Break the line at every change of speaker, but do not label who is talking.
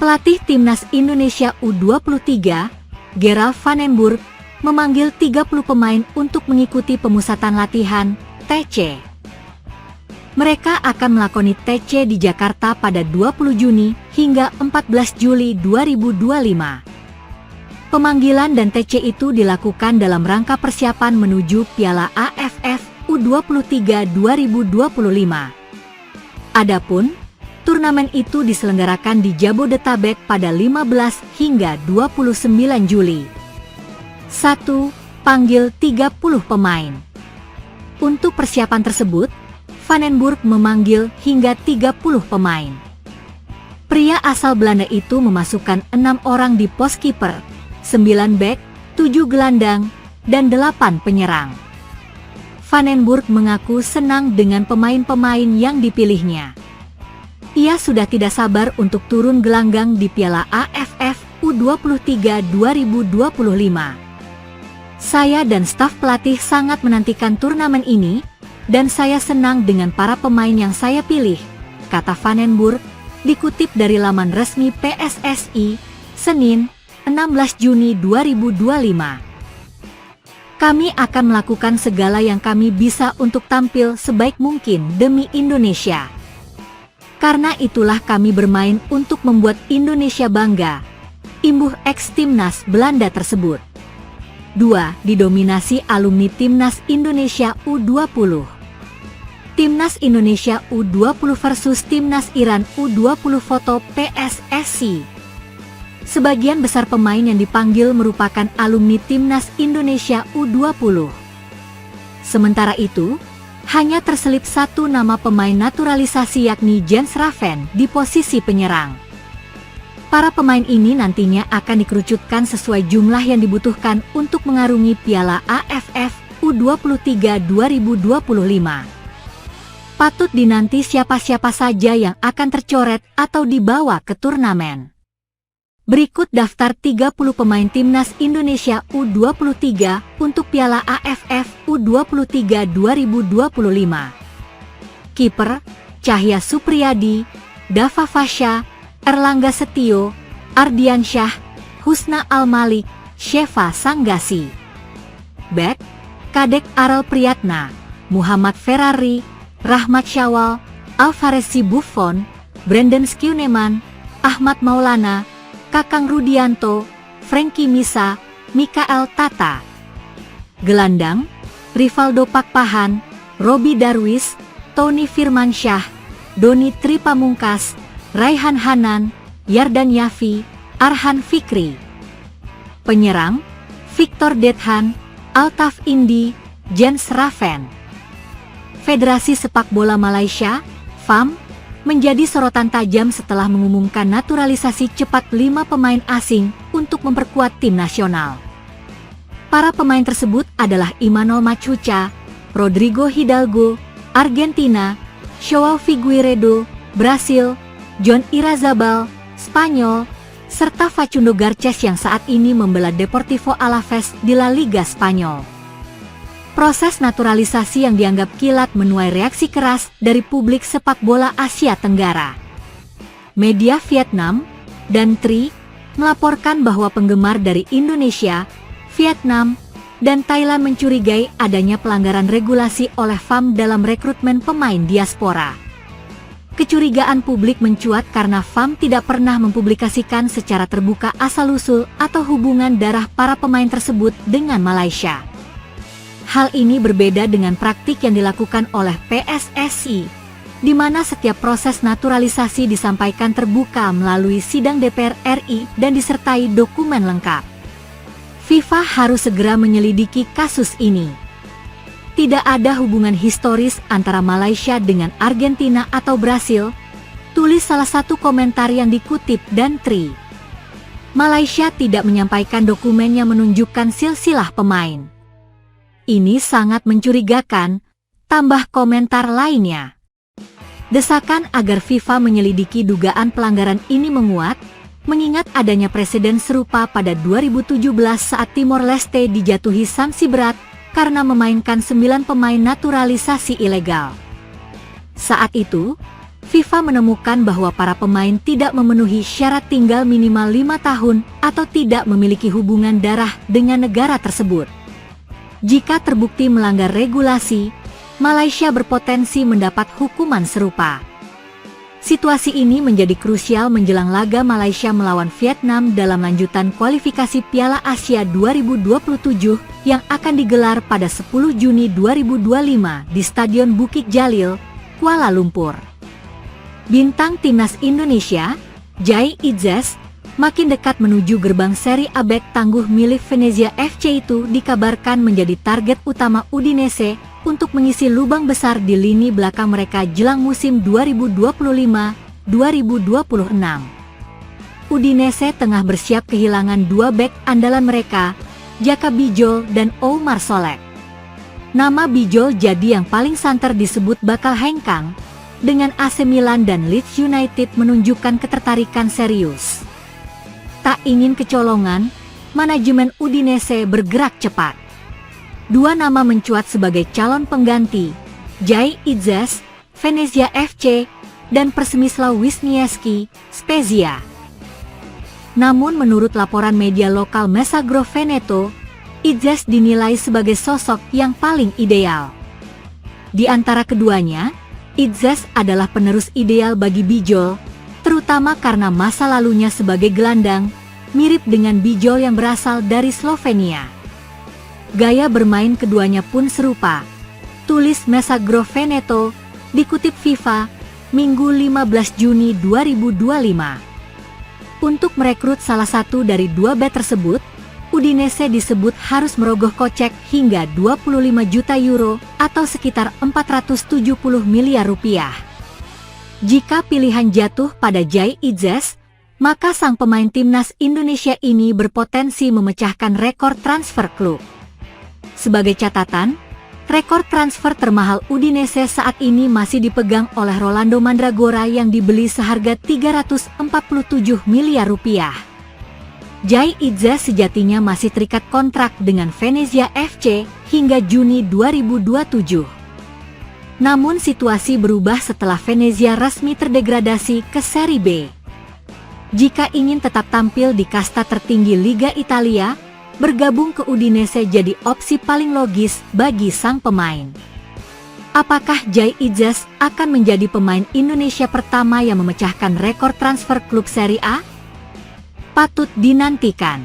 Pelatih Timnas Indonesia U23, Gerald van den Burg, memanggil 30 pemain untuk mengikuti pemusatan latihan, TC. Mereka akan melakoni TC di Jakarta pada 20 Juni hingga 14 Juli 2025. Pemanggilan dan TC itu dilakukan dalam rangka persiapan menuju Piala AFF U23 2025. Adapun turnamen itu diselenggarakan di Jabodetabek pada 15 hingga 29 Juli. 1. Panggil 30 pemain. Untuk persiapan tersebut, Van den Burg memanggil hingga 30 pemain. Pria asal Belanda itu memasukkan 6 orang di pos kiper, 9 bek, 7 gelandang, dan 8 penyerang. Van den Burg mengaku senang dengan pemain-pemain yang dipilihnya. Ia sudah tidak sabar untuk turun gelanggang di Piala AFF U23 2025. Saya dan staf pelatih sangat menantikan turnamen ini, dan saya senang dengan para pemain yang saya pilih, kata Van den Burg, dikutip dari laman resmi PSSI, Senin, 16 Juni 2025. Kami akan melakukan segala yang kami bisa untuk tampil sebaik mungkin demi Indonesia. Karena itulah kami bermain untuk membuat Indonesia bangga, imbuh ex-timnas Belanda tersebut. 2. Didominasi alumni Timnas Indonesia U20. Timnas Indonesia U20 versus Timnas Iran U20 foto PSSI. Sebagian besar pemain yang dipanggil merupakan alumni Timnas Indonesia U20. Sementara itu, hanya terselip satu nama pemain naturalisasi yakni Jens Raven di posisi penyerang. Para pemain ini nantinya akan dikerucutkan sesuai jumlah yang dibutuhkan untuk mengarungi Piala AFF U23 2025. Patut dinanti siapa-siapa saja yang akan tercoret atau dibawa ke turnamen. Berikut daftar 30 pemain Timnas Indonesia U23 untuk Piala AFF U23 2025. Kiper, Cahya Supriyadi, Dava Fasya, Erlangga Setio, Ardiansyah, Husna Al-Malik, Sheva Sanggasi. Bek, Kadek Aral Priyatna, Muhammad Ferrari, Rahmat Syawal, Alvarez Buffon, Brandon Schueneman, Ahmad Maulana, Kakang Rudianto, Frankie Misa, Mikael Tata. Gelandang, Rivaldo Pakpahan, Robi Darwis, Tony Firmansyah, Doni Tripamungkas, Raihan Hanan, Yardan Yafi, Arhan Fikri. Penyerang, Victor Dethan, Altaf Indi, Jens Raven. Federasi Sepak Bola Malaysia, FAM, menjadi sorotan tajam setelah mengumumkan naturalisasi cepat 5 pemain asing untuk memperkuat tim nasional. Para pemain tersebut adalah Imanol Machuca, Rodrigo Hidalgo, Argentina, Joao Figueiredo, Brasil, John Irazabal, Spanyol, serta Facundo Garces yang saat ini membela Deportivo Alavés di La Liga Spanyol. Proses naturalisasi yang dianggap kilat menuai reaksi keras dari publik sepak bola Asia Tenggara. Media Vietnam dan TRI melaporkan bahwa penggemar dari Indonesia, Vietnam, dan Thailand mencurigai adanya pelanggaran regulasi oleh FAM dalam rekrutmen pemain diaspora. Kecurigaan publik mencuat karena FAM tidak pernah mempublikasikan secara terbuka asal-usul atau hubungan darah para pemain tersebut dengan Malaysia. Hal ini berbeda dengan praktik yang dilakukan oleh PSSI, di mana setiap proses naturalisasi disampaikan terbuka melalui sidang DPR RI dan disertai dokumen lengkap. FIFA harus segera menyelidiki kasus ini. Tidak ada hubungan historis antara Malaysia dengan Argentina atau Brasil, tulis salah satu komentar yang dikutip dan TRI. Malaysia tidak menyampaikan dokumen yang menunjukkan silsilah pemain. Ini sangat mencurigakan, tambah komentar lainnya. Desakan agar FIFA menyelidiki dugaan pelanggaran ini menguat, mengingat adanya presiden serupa pada 2017 saat Timor Leste dijatuhi sanksi berat karena memainkan 9 pemain naturalisasi ilegal. Saat itu, FIFA menemukan bahwa para pemain tidak memenuhi syarat tinggal minimal 5 tahun atau tidak memiliki hubungan darah dengan negara tersebut. Jika terbukti melanggar regulasi, Malaysia berpotensi mendapat hukuman serupa. Situasi ini menjadi krusial menjelang laga Malaysia melawan Vietnam dalam lanjutan kualifikasi Piala Asia 2027 yang akan digelar pada 10 Juni 2025 di Stadion Bukit Jalil, Kuala Lumpur. Bintang timnas Indonesia, Jai Itzes, makin dekat menuju gerbang seri A bek tangguh milik Venezia FC itu dikabarkan menjadi target utama Udinese untuk mengisi lubang besar di lini belakang mereka jelang musim 2025-2026. Udinese tengah bersiap kehilangan 2 bek andalan mereka, Jaka Bijol dan Oumar Solek. Nama Bijol jadi yang paling santer disebut bakal hengkang, dengan AC Milan dan Leeds United menunjukkan ketertarikan serius. Tak ingin kecolongan, manajemen Udinese bergerak cepat. 2 nama mencuat sebagai calon pengganti, Jai Itzes, Venezia FC, dan Przemysław Wisniewski, Spezia. Namun menurut laporan media lokal Messaggero Veneto, Itzes dinilai sebagai sosok yang paling ideal. Di antara keduanya, Itzes adalah penerus ideal bagi Bijol, terutama karena masa lalunya sebagai gelandang, mirip dengan Bijol yang berasal dari Slovenia. Gaya bermain keduanya pun serupa, tulis Messaggero Veneto, dikutip FIFA, Minggu 15 Juni 2025. Untuk merekrut salah satu dari 2 bek tersebut, Udinese disebut harus merogoh kocek hingga 25 juta euro atau sekitar 470 miliar rupiah. Jika pilihan jatuh pada Jai Itzes, maka sang pemain timnas Indonesia ini berpotensi memecahkan rekor transfer klub. Sebagai catatan, rekor transfer termahal Udinese saat ini masih dipegang oleh Rolando Mandragora yang dibeli seharga 347 miliar rupiah. Jai Itzes sejatinya masih terikat kontrak dengan Venezia FC hingga Juni 2027. Namun situasi berubah setelah Venezia resmi terdegradasi ke Serie B. Jika ingin tetap tampil di kasta tertinggi Liga Italia, bergabung ke Udinese jadi opsi paling logis bagi sang pemain. Apakah Jai Itzes akan menjadi pemain Indonesia pertama yang memecahkan rekor transfer klub Serie A? Patut dinantikan.